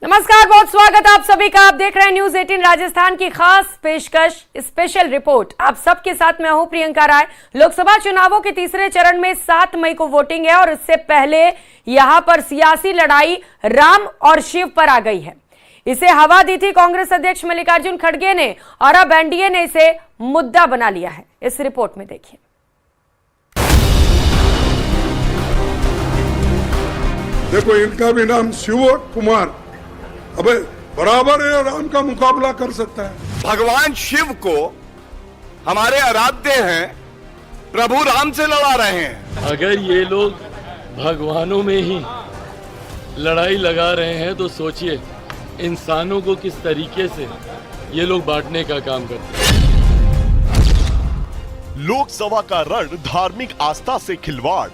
नमस्कार, बहुत स्वागत आप सभी का। आप देख रहे हैं न्यूज 18 राजस्थान की खास पेशकश स्पेशल रिपोर्ट। आप सबके साथ मैं हूं प्रियंका राय। लोकसभा चुनावों के तीसरे चरण में 7 मई को वोटिंग है और इससे पहले यहां पर सियासी लड़ाई राम और शिव पर आ गई है। इसे हवा दी थी कांग्रेस अध्यक्ष मल्लिकार्जुन खड़गे ने और अब एनडीए ने इसे मुद्दा बना लिया है। इस रिपोर्ट में देखिए। देखो, इनका भी नाम शिव कुमार, अबे बराबर है, राम का मुकाबला कर सकता है। भगवान शिव को हमारे आराध्य हैं, प्रभु राम से लड़ा रहे हैं। अगर ये लोग भगवानों में ही लड़ाई लगा रहे हैं तो सोचिए इंसानों को किस तरीके से ये लोग बांटने का काम करते हैं। लोकसभा का रण धार्मिक आस्था से खिलवाड़।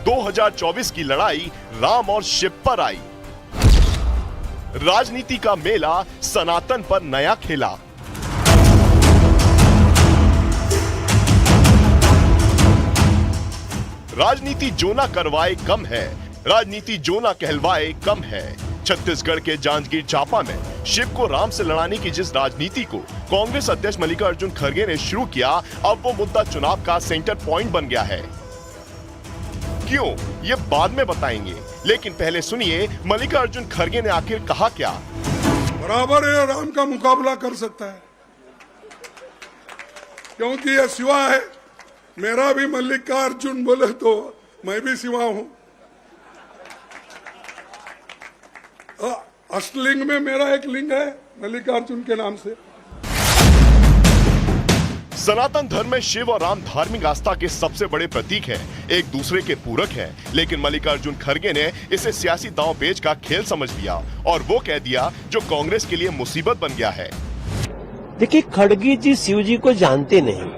2024 की लड़ाई राम और शिव पर आई। राजनीति का मेला सनातन पर नया खेला। राजनीति जो ना करवाए कम है, राजनीति जो ना कहलवाए कम है। छत्तीसगढ़ के जांजगीर चांपा में शिव को राम से लड़ाने की जिस राजनीति को कांग्रेस अध्यक्ष मल्लिकार्जुन खड़गे ने शुरू किया, अब वो मुद्दा चुनाव का सेंटर पॉइंट बन गया है। क्यों, ये बाद में बताएंगे, लेकिन पहले सुनिए मल्लिकार्जुन खड़गे ने आखिर कहा क्या। बराबर है, राम का मुकाबला कर सकता है, क्योंकि ये शिवा है। मेरा भी मल्लिकार्जुन बोले तो मैं भी शिवा हूं। अष्टलिंग में मेरा एक लिंग है मल्लिकार्जुन के नाम से। सनातन धर्म में शिव और राम धार्मिक आस्था के सबसे बड़े प्रतीक हैं, एक दूसरे के पूरक हैं, लेकिन मल्लिकार्जुन खड़गे ने इसे सियासी दांव-पेच का खेल समझ लिया और वो कह दिया जो कांग्रेस के लिए मुसीबत बन गया है। देखिए, खड़गे जी शिव जी को जानते नहीं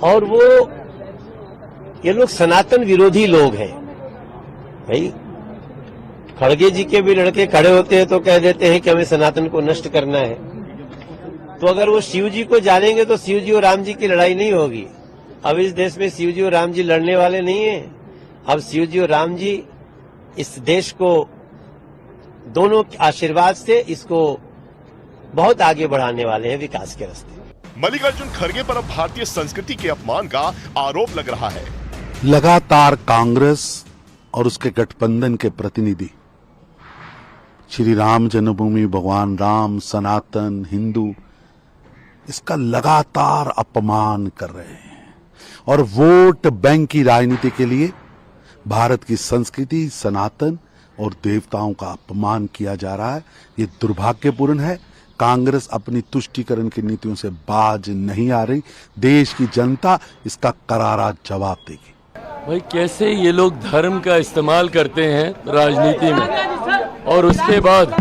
और वो ये लोग सनातन विरोधी लोग हैं। भाई, खड़गे जी के भी लड़के खड़े होते हैं तो कह देते हैं कि हमें सनातन को नष्ट करना है। तो अगर वो शिव जी को जानेंगे तो शिव जी और राम जी की लड़ाई नहीं होगी। अब इस देश में शिव जी और राम जी लड़ने वाले नहीं हैं। अब शिव जी और राम जी इस देश को दोनों आशीर्वाद से इसको बहुत आगे बढ़ाने वाले हैं विकास के रास्ते। मल्लिकार्जुन खड़गे पर अब भारतीय संस्कृति के अपमान का आरोप लग रहा है। लगातार कांग्रेस और उसके गठबंधन के प्रतिनिधि श्री राम जन्मभूमि, भगवान राम, सनातन, हिंदू, इसका लगातार अपमान कर रहे हैं और वोट बैंक की राजनीति के लिए भारत की संस्कृति, सनातन और देवताओं का अपमान किया जा रहा है। ये दुर्भाग्यपूर्ण है। कांग्रेस अपनी तुष्टीकरण की नीतियों से बाज नहीं आ रही। देश की जनता इसका करारा जवाब देगी। भाई, कैसे ये लोग धर्म का इस्तेमाल करते हैं राजनीति में और उसके बाद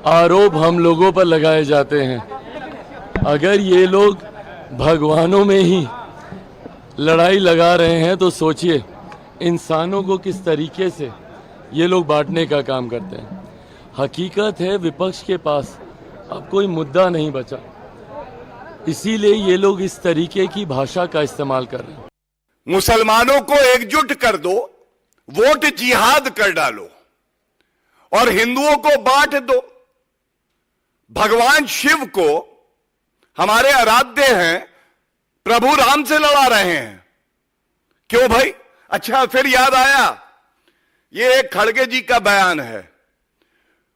आरोप हम लोगों पर लगाए जाते हैं। अगर ये लोग भगवानों में ही लड़ाई लगा रहे हैं तो सोचिए इंसानों को किस तरीके से ये लोग बांटने का काम करते हैं। हकीकत है, विपक्ष के पास अब कोई मुद्दा नहीं बचा, इसीलिए ये लोग इस तरीके की भाषा का इस्तेमाल कर रहे हैं। मुसलमानों को एकजुट कर दो, वोट जिहाद कर डालो और हिंदुओं को बांट दो। भगवान शिव को हमारे आराध्य हैं, प्रभु राम से लड़ा रहे हैं। क्यों भाई? अच्छा, फिर याद आया, ये एक खड़गे जी का बयान है।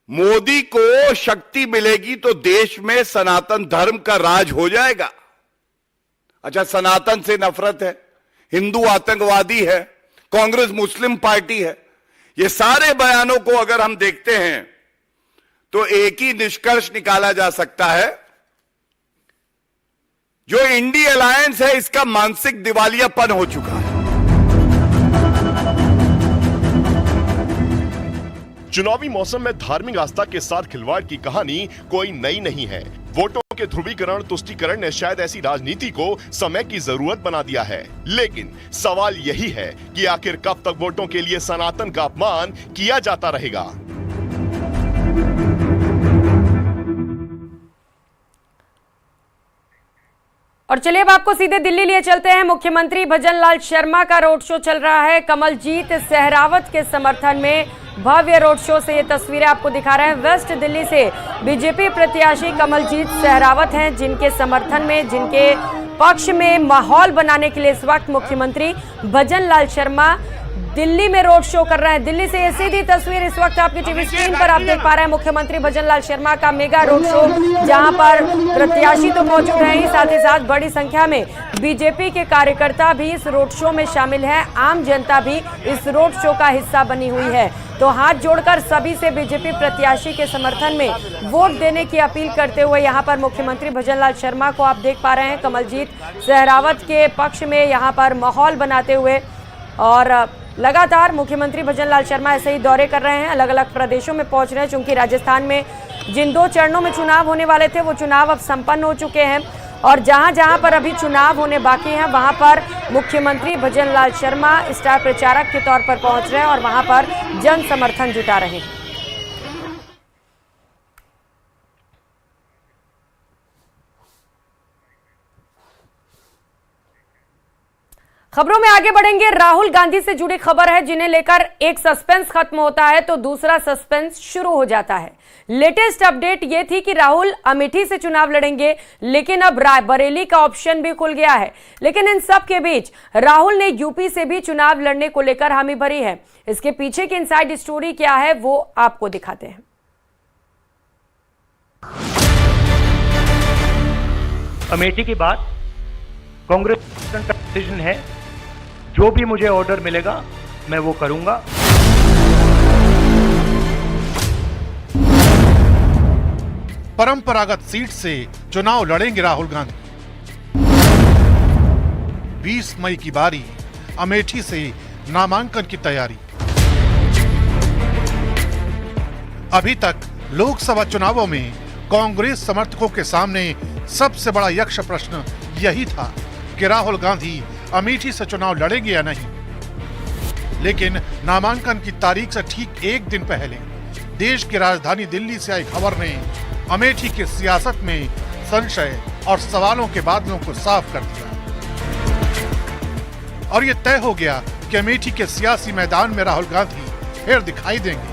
मोदी को शक्ति मिलेगी तो देश में सनातन धर्म का राज हो जाएगा। अच्छा, सनातन से नफरत है, हिंदू आतंकवादी है, कांग्रेस मुस्लिम पार्टी है। ये सारे बयानों को अगर हम देखते हैं तो एक ही निष्कर्ष निकाला जा सकता है, जो इंडी अलायंस है इसका मानसिक दिवालियापन हो चुका है। चुनावी मौसम में धार्मिक आस्था के साथ खिलवाड़ की कहानी कोई नई नहीं है। वोटों के ध्रुवीकरण, तुष्टीकरण ने शायद ऐसी राजनीति को समय की जरूरत बना दिया है। लेकिन सवाल यही है कि आखिर कब तक वोटों के लिए सनातन का अपमान किया जाता रहेगा। और चलिए अब आपको सीधे दिल्ली लिए चलते हैं। मुख्यमंत्री भजनलाल शर्मा का रोड शो चल रहा है। कमलजीत सहरावत के समर्थन में भव्य रोड शो से ये तस्वीरें आपको दिखा रहे हैं। वेस्ट दिल्ली से बीजेपी प्रत्याशी कमलजीत सहरावत हैं, जिनके समर्थन में, जिनके पक्ष में माहौल बनाने के लिए इस वक्त मुख्यमंत्री भजनलाल शर्मा दिल्ली में रोड शो कर रहे हैं। दिल्ली से ये सीधी तस्वीर इस वक्त आपकी टीवी स्क्रीन पर आप देख पा रहे हैं। मुख्यमंत्री भजनलाल शर्मा का मेगा रोड शो, जहां पर प्रत्याशी तो मौजूद हैं ही, साथ ही साथ बड़ी संख्या में बीजेपी के कार्यकर्ता भी इस रोड शो में शामिल हैं। आम जनता भी इस रोड शो का हिस्सा बनी हुई है। तो हाथ जोड़कर सभी से बीजेपी प्रत्याशी के समर्थन में वोट देने की अपील करते हुए यहाँ पर मुख्यमंत्री भजनलाल शर्मा को आप देख पा रहे हैं कमलजीत सहरावत के पक्ष में यहाँ पर माहौल बनाते हुए। और लगातार मुख्यमंत्री भजनलाल शर्मा ऐसे ही दौरे कर रहे हैं, अलग अलग प्रदेशों में पहुंच रहे हैं, चूंकि राजस्थान में जिन 2 चरणों में चुनाव होने वाले थे वो चुनाव अब संपन्न हो चुके हैं। और जहां जहां पर अभी चुनाव होने बाकी हैं वहां पर मुख्यमंत्री भजनलाल शर्मा स्टार प्रचारक के तौर पर पहुंच रहे हैं और वहां पर जन समर्थन जुटा रहे हैं। खबरों में आगे बढ़ेंगे। राहुल गांधी से जुड़ी खबर है, जिन्हें लेकर एक सस्पेंस खत्म होता है तो दूसरा सस्पेंस शुरू हो जाता है। लेटेस्ट अपडेट ये थी कि राहुल अमेठी से चुनाव लड़ेंगे, लेकिन अब रायबरेली का ऑप्शन भी खुल गया है। लेकिन इन सब के बीच राहुल ने यूपी से भी चुनाव लड़ने को लेकर हामी भरी है। इसके पीछे की इनसाइड स्टोरी क्या है वो आपको दिखाते हैं। अमेठी के बाद कांग्रेस का डिसीजन है, जो भी मुझे ऑर्डर मिलेगा मैं वो करूंगा। परंपरागत सीट से चुनाव लड़ेंगे राहुल गांधी। 20 मई की बारी, अमेठी से नामांकन की तैयारी। अभी तक लोकसभा चुनावों में कांग्रेस समर्थकों के सामने सबसे बड़ा यक्ष प्रश्न यही था कि राहुल गांधी अमेठी से चुनाव लड़ेंगे या नहीं। लेकिन नामांकन की तारीख से ठीक एक दिन पहले देश की राजधानी दिल्ली से आई खबर ने अमेठी की सियासत में संशय और सवालों के बादलों को साफ कर दिया। और ये तय हो गया कि अमेठी के सियासी मैदान में राहुल गांधी फिर दिखाई देंगे,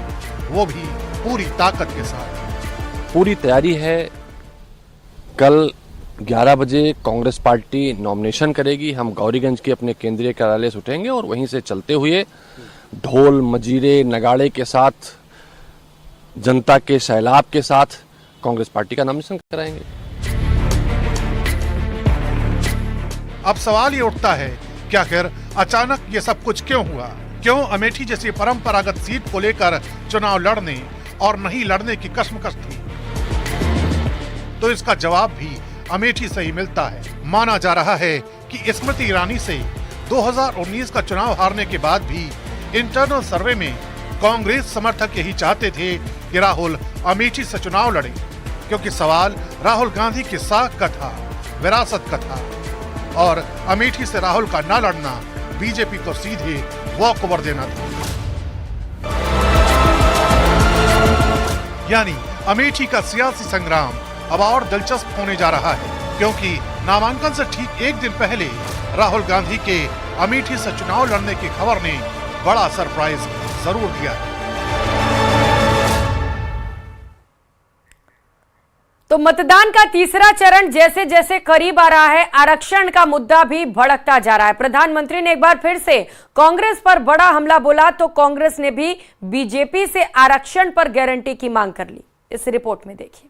वो भी पूरी ताकत के साथ। पूरी तैयारी है। कल 11 बजे कांग्रेस पार्टी नॉमिनेशन करेगी। हम गौरीगंज के अपने केंद्रीय कार्यालय से उठेंगे और वहीं से चलते हुए ढोल मजीरे नगाड़े के साथ, जनता के सैलाब के साथ कांग्रेस पार्टी का नॉमिनेशन कराएंगे। अब सवाल ये उठता है कि आखिर अचानक ये सब कुछ क्यों हुआ? क्यों अमेठी जैसी परंपरागत सीट को लेकर चुनाव लड़ने और नहीं लड़ने की कशमकश थी? तो इसका जवाब भी अमेठी से ही मिलता है। माना जा रहा है कि स्मृति ईरानी से 2019 का चुनाव हारने के बाद भी इंटरनल सर्वे में कांग्रेस समर्थक यही चाहते थे कि राहुल अमेठी से चुनाव लड़े, क्योंकि सवाल राहुल गांधी की साख का था, विरासत का था। और अमेठी से राहुल का न लड़ना बीजेपी को सीधे वॉक ओवर देना था। यानी अमेठी का सियासी संग्राम अब और दिलचस्प होने जा रहा है, क्योंकि नामांकन से ठीक एक दिन पहले राहुल गांधी के अमेठी से चुनाव लड़ने की खबर ने बड़ा सरप्राइज जरूर दिया है। तो मतदान का तीसरा चरण जैसे जैसे करीब आ रहा है, आरक्षण का मुद्दा भी भड़कता जा रहा है। प्रधानमंत्री ने एक बार फिर से कांग्रेस पर बड़ा हमला बोला तो कांग्रेस ने भी बीजेपी से आरक्षण पर गारंटी की मांग कर ली। इस रिपोर्ट में देखिए।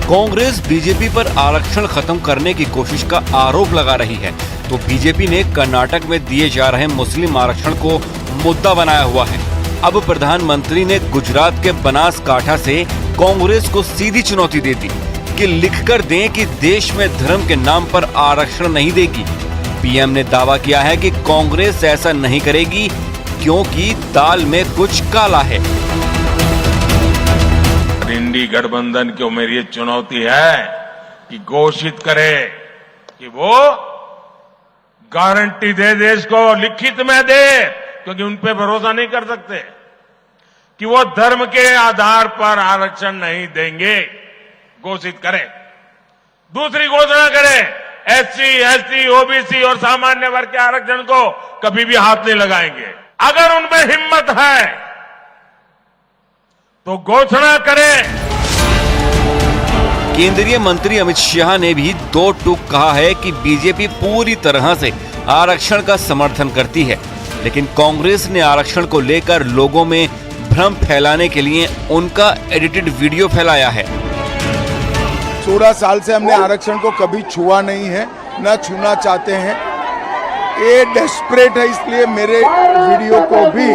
कांग्रेस बीजेपी पर आरक्षण खत्म करने की कोशिश का आरोप लगा रही है, तो बीजेपी ने कर्नाटक में दिए जा रहे मुस्लिम आरक्षण को मुद्दा बनाया हुआ है। अब प्रधानमंत्री ने गुजरात के बनासकांठा से कांग्रेस को सीधी चुनौती दे दी कि लिखकर दें कि देश में धर्म के नाम पर आरक्षण नहीं देगी। पीएम ने दावा किया है कि कांग्रेस ऐसा नहीं करेगी क्योंकि दाल में कुछ काला है। इंडी गठबंधन को मेरी ये चुनौती है कि घोषित करे कि वो गारंटी दे देश को, लिखित में दे, क्योंकि उन पे भरोसा नहीं कर सकते। कि वो धर्म के आधार पर आरक्षण नहीं देंगे, घोषित करें। दूसरी घोषणा करें, एससी, एसटी, ओबीसी और सामान्य वर्ग के आरक्षण को कभी भी हाथ नहीं लगाएंगे। अगर उनमें हिम्मत है तो घोषणा करें। केंद्रीय मंत्री अमित शाह ने भी दो टूक कहा है कि बीजेपी पूरी तरह से आरक्षण का समर्थन करती है, लेकिन कांग्रेस ने आरक्षण को लेकर लोगों में भ्रम फैलाने के लिए उनका एडिटेड वीडियो फैलाया है। 16 साल से हमने आरक्षण को कभी छुआ नहीं है, न छूना चाहते हैं। ये डेस्परेट है, इसलिए मेरे वीडियो को भी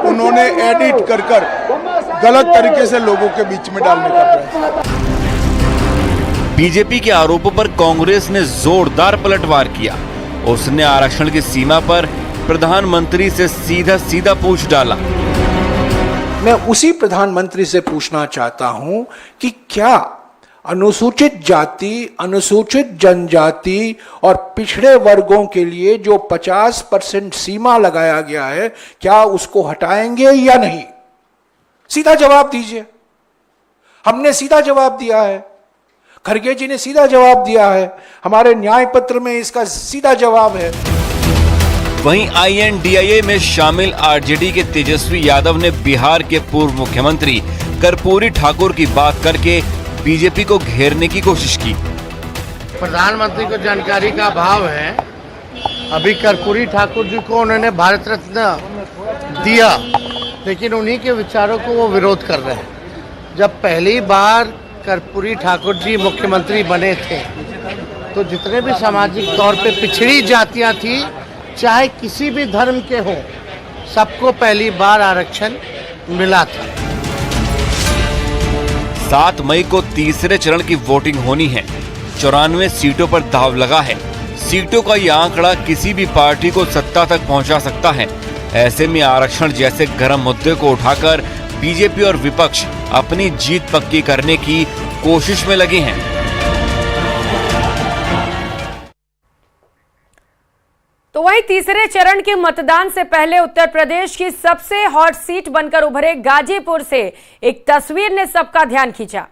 उन्होंने एडिट कर गलत तरीके से लोगों के बीच में डालने का प्रयास। बीजेपी के आरोपों पर कांग्रेस ने जोरदार पलटवार किया। उसने आरक्षण की सीमा पर प्रधानमंत्री से सीधा पूछ डाला। मैं उसी प्रधानमंत्री से पूछना चाहता हूं कि क्या अनुसूचित जाति, अनुसूचित जनजाति और पिछड़े वर्गों के लिए जो 50% सीमा लगाया गया है, क्या उसको हटाएंगे या नहीं? सीधा जवाब दीजिए। हमने सीधा जवाब दिया है, खड़गे जी ने सीधा जवाब दिया है, हमारे न्याय पत्र में इसका सीधा जवाब है। वहीं INDIA में शामिल आरजेडी के तेजस्वी यादव ने बिहार के पूर्व मुख्यमंत्री कर्पूरी ठाकुर की बात करके बीजेपी को घेरने की कोशिश की। प्रधानमंत्री को जानकारी का अभाव है। अभी कर्पूरी ठाकुर जी को उन्होंने भारत रत्न दिया, लेकिन उन्हीं के विचारों को वो विरोध कर रहे हैं। जब पहली बार कर्पूरी ठाकुर जी मुख्यमंत्री बने थे तो जितने भी सामाजिक तौर पे पिछड़ी जातियां थी, चाहे किसी भी धर्म के हों, सबको पहली बार आरक्षण मिला था। 7 मई को तीसरे चरण की वोटिंग होनी है। 94 सीटों पर दांव लगा है। सीटों का यह आंकड़ा किसी भी पार्टी को सत्ता तक पहुंचा सकता है। ऐसे में आरक्षण जैसे गर्म मुद्दे को उठाकर बीजेपी और विपक्ष अपनी जीत पक्की करने की कोशिश में लगे हैं। तो वहीं तीसरे चरण के मतदान से पहले उत्तर प्रदेश की सबसे हॉट सीट बनकर उभरे गाजीपुर से एक तस्वीर ने सबका ध्यान खींचा।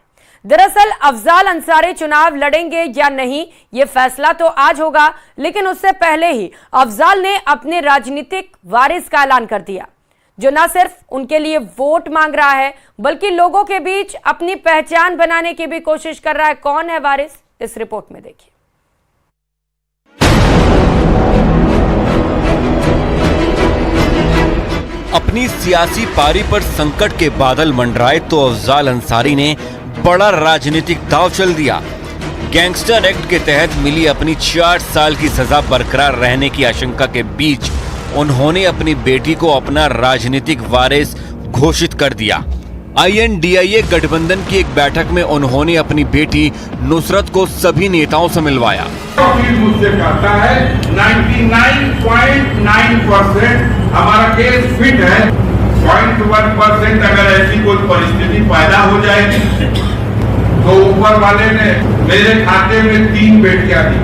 दरअसल अफजाल अंसारी चुनाव लड़ेंगे या नहीं, ये फैसला तो आज होगा, लेकिन उससे पहले ही अफजाल ने अपने राजनीतिक वारिस का ऐलान कर दिया, जो न सिर्फ उनके लिए वोट मांग रहा है, बल्कि लोगों के बीच अपनी पहचान बनाने की भी कोशिश कर रहा है। कौन है वारिस, इस रिपोर्ट में देखिए। अपनी सियासी पारी पर संकट के बादल मंडराए तो अफजाल अंसारी ने बड़ा राजनीतिक दांव चल दिया। गैंगस्टर एक्ट के तहत मिली अपनी 4 साल की सजा बरकरार रहने की आशंका के बीच उन्होंने अपनी बेटी को अपना राजनीतिक वारिस घोषित कर दिया। INDIA गठबंधन की एक बैठक में उन्होंने अपनी बेटी नुसरत को सभी नेताओं से मिलवाया। मुझसे कहता है 99.9% हमारा केस फिट है। 0.1% अगर ऐसी कोई परिस्थिति पैदा हो जाएगी तो ऊपर वाले ने मेरे खाते में 3 बेटियां दी,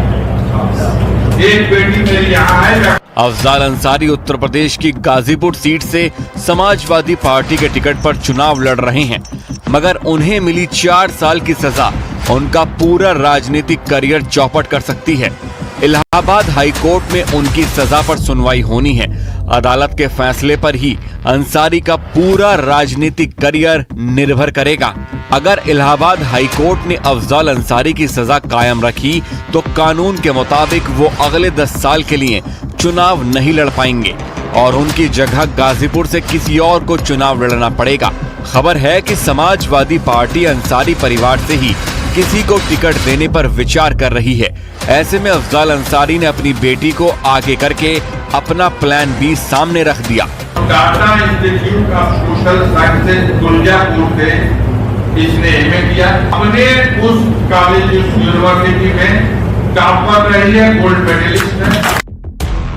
एक बेटी मेरी यहाँ है। अफजाल अंसारी उत्तर प्रदेश की गाजीपुर सीट से समाजवादी पार्टी के टिकट पर चुनाव लड़ रहे हैं, मगर उन्हें मिली 4 साल की सजा उनका पूरा राजनीतिक करियर चौपट कर सकती है। इलाहाबाद हाई कोर्ट में उनकी सजा पर सुनवाई होनी है। अदालत के फैसले पर ही अंसारी का पूरा राजनीतिक करियर निर्भर करेगा। अगर इलाहाबाद हाई कोर्ट ने अफजाल अंसारी की सजा कायम रखी तो कानून के मुताबिक वो अगले 10 साल के लिए चुनाव नहीं लड़ पाएंगे और उनकी जगह गाजीपुर से किसी और को चुनाव लड़ना पड़ेगा। खबर है कि समाजवादी पार्टी अंसारी परिवार से ही किसी को टिकट देने पर विचार कर रही है। ऐसे में अफजाल अंसारी ने अपनी बेटी को आगे करके अपना प्लान बी सामने रख दिया। Tata institute of social sciences Durgapur से इसने MA किया। अपने उस कॉलेज यूनिवर्सिटी में टॉपर रही है, गोल्ड मेडलिस्ट है।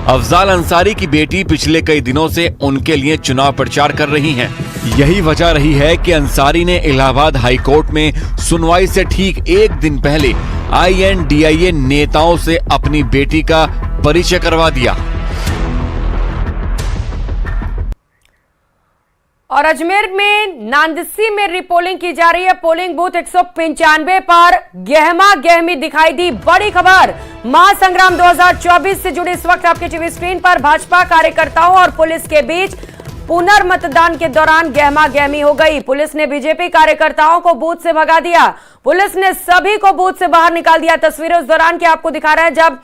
अफजाल अंसारी की बेटी पिछले कई दिनों से उनके लिए चुनाव प्रचार कर रही हैं। यही वजह रही है कि अंसारी ने इलाहाबाद हाई कोर्ट में सुनवाई से ठीक 1 दिन पहले INDIA नेताओं से अपनी बेटी का परिचय करवा दिया। और अजमेर में नांदसी में रिपोलिंग की जा रही है। पोलिंग बूथ 195 पर गहमा गहमी दिखाई दी। बड़ी खबर महासंग्राम 2024 से जुड़ी इस वक्त आपके टीवी स्क्रीन पर भाजपा कार्यकर्ताओं और पुलिस के बीच पुनर्मतदान के दौरान गहमा गहमी हो गई। पुलिस ने बीजेपी कार्यकर्ताओं को बूथ से भगा दिया। पुलिस ने सभी को बूथ से बाहर निकाल दिया। तस्वीरें उस दौरान की आपको दिखा रहे हैं जब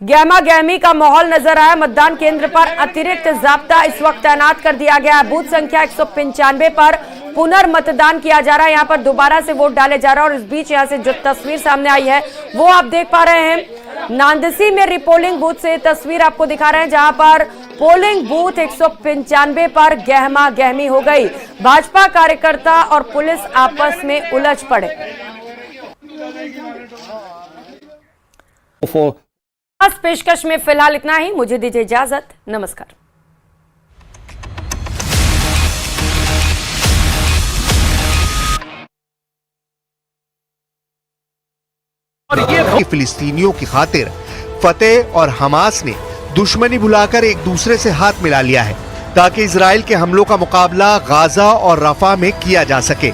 गहमा गहमी का माहौल नजर आया। मतदान केंद्र पर अतिरिक्त जाब्ता इस वक्त तैनात कर दिया गया है। बूथ संख्या 195 पर पुनर्मतदान किया जा रहा है। यहां पर दोबारा से वोट डाले जा रहा है और इस बीच यहां से जो तस्वीर सामने आई है वो आप देख पा रहे हैं। नांदसी में रिपोलिंग बूथ से तस्वीर आपको दिखा रहे हैं जहां पर पोलिंग बूथ 195 पर गहमा गहमी हो गई। भाजपा कार्यकर्ता और पुलिस आपस में उलझ पड़े। बस पेशकश में फिलहाल इतना ही। मुझे दीजिए इजाजत। नमस्कार। और ये फिलिस्तीनियों की खातिर फतेह और हमास ने दुश्मनी भुलाकर एक दूसरे से हाथ मिला लिया है ताकि इजराइल के हमलों का मुकाबला गाजा और रफा में किया जा सके।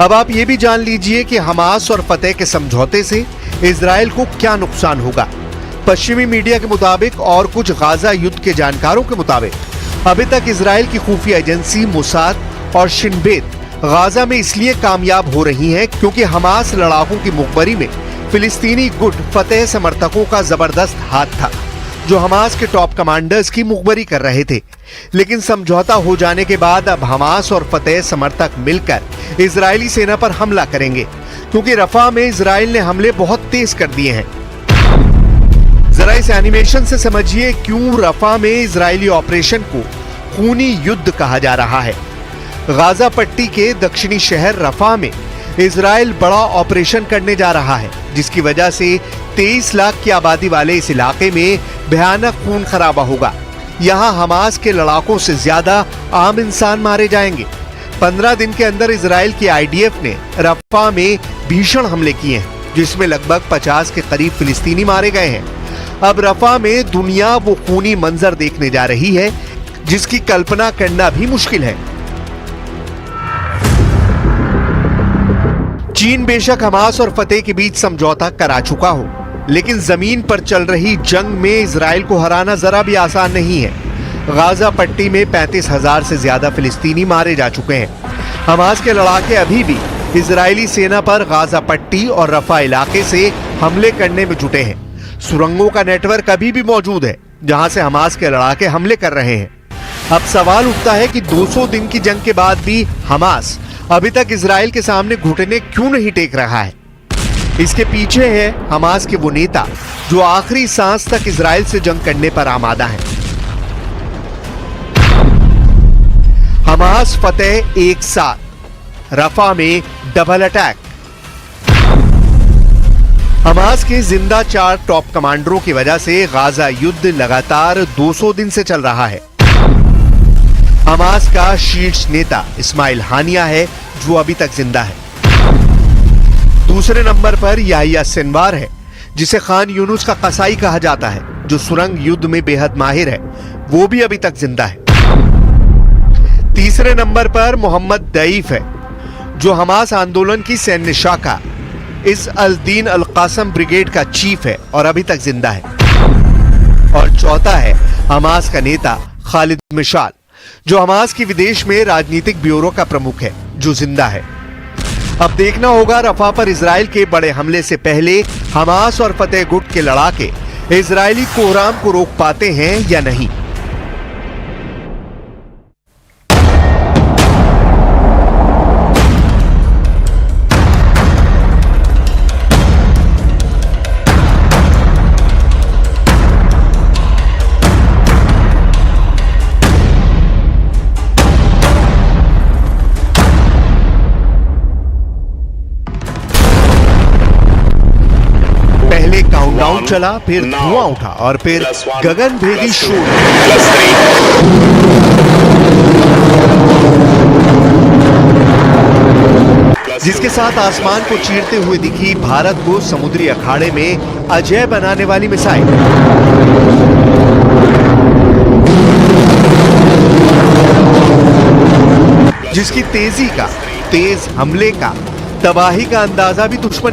अब आप ये भी जान लीजिए कि हमास और फतेह के समझौते से इजराइल को क्या नुकसान होगा। पश्चिमी मीडिया के मुताबिक और कुछ गाजा युद्ध के जानकारों के मुताबिक अभी तक इजराइल की खुफिया एजेंसी मोसाद और शिन बेत गाजा में इसलिए कामयाब हो रही हैं क्योंकि हमास लड़ाकों की मुखबरी में फिलिस्तीनी गुट फतेह समर्थकों का जबरदस्त हाथ था जो हमास के टॉप कमांडर्स की मुखबरी कर रहे थे। लेकिन समझौता हो जाने के बाद अब हमास और फतेह समर्थक मिलकर इजरायली सेना पर हमला करेंगे क्योंकि रफा में इजराइल ने हमले बहुत तेज कर दिए हैं। जरा इस एनिमेशन से समझिए क्यों रफा में इजरायली ऑपरेशन को खूनी युद्ध कहा जा रहा है। गाजा पट्टी के दक्षिणी शहर रफा में इजराइल बड़ा ऑपरेशन करने जा रहा है जिसकी वजह से 23 लाख की आबादी वाले इस इलाके में भयानक खून खराबा होगा। यहाँ हमास के लड़ाकों से ज्यादा आम इंसान मारे जाएंगे। 15 दिन के अंदर इजराइल की आईडीएफ ने रफा में भीषण हमले किए हैं जिसमें लगभग 50 के करीब फिलिस्तीनी मारे गए हैं। अब रफा में दुनिया वो खूनी मंजर देखने जा रही है जिसकी कल्पना करना भी मुश्किल है। चीन बेशक हमास और फतेह के बीच समझौता करा चुका हो लेकिन जमीन पर चल रही जंग में इजराइल को हराना जरा भी आसान नहीं है। गाजा पट्टी में 35,000 से ज्यादा फिलिस्तीनी मारे जा चुके हैं। हमास के लड़ाके अभी भी इजरायली सेना पर गाजा पट्टी और रफा इलाके से हमले करने में जुटे हैं। सुरंगों का नेटवर्क अभी भी मौजूद है जहां से हमास के लड़ाके हमले कर रहे हैं। अब सवाल उठता है कि 200 दिन की जंग के बाद भी हमास अभी तक इजराइल के सामने घुटने क्यों नहीं टेक रहा है। इसके पीछे है हमास के वो नेता जो आखिरी सांस तक इजराइल से जंग करने पर आमादा है। हमास फतेह एक साथ, रफा में डबल अटैक। हमास के जिंदा 4 टॉप कमांडरों की वजह से गाजा युद्ध लगातार 200 दिन से चल रहा है। हमास का शीर्ष नेता इस्माइल हानिया है जो अभी तक जिंदा है। दूसरे नंबर पर याहिया सिनवार है जिसे खान यूनुस का कसाई कहा जाता है जो सुरंग युद्ध में बेहद माहिर है, वो भी अभी तक जिंदा है। तीसरे नंबर पर मोहम्मद दईफ है जो हमास आंदोलन की सैन्य शाखा इस अल दीन अल कासम ब्रिगेड का चीफ है और अभी तक जिंदा है। और चौथा है हमास का नेता खालिद मिशाल जो हमास की विदेश में राजनीतिक ब्यूरो का प्रमुख है जो जिंदा है। अब देखना होगा रफा पर इजराइल के बड़े हमले से पहले हमास और फतेह गुट के लड़ाके इजरायली कोहराम को रोक पाते हैं या नहीं। काउंटडाउन चला, फिर धुआं उठा और फिर गगनभेदी शोर, जिसके साथ आसमान को चीरते हुए दिखी भारत को समुद्री अखाड़े में अजय बनाने वाली मिसाइल। जिसकी तेजी का, तेज हमले का, तबाही का अंदाजा भी दुश्मन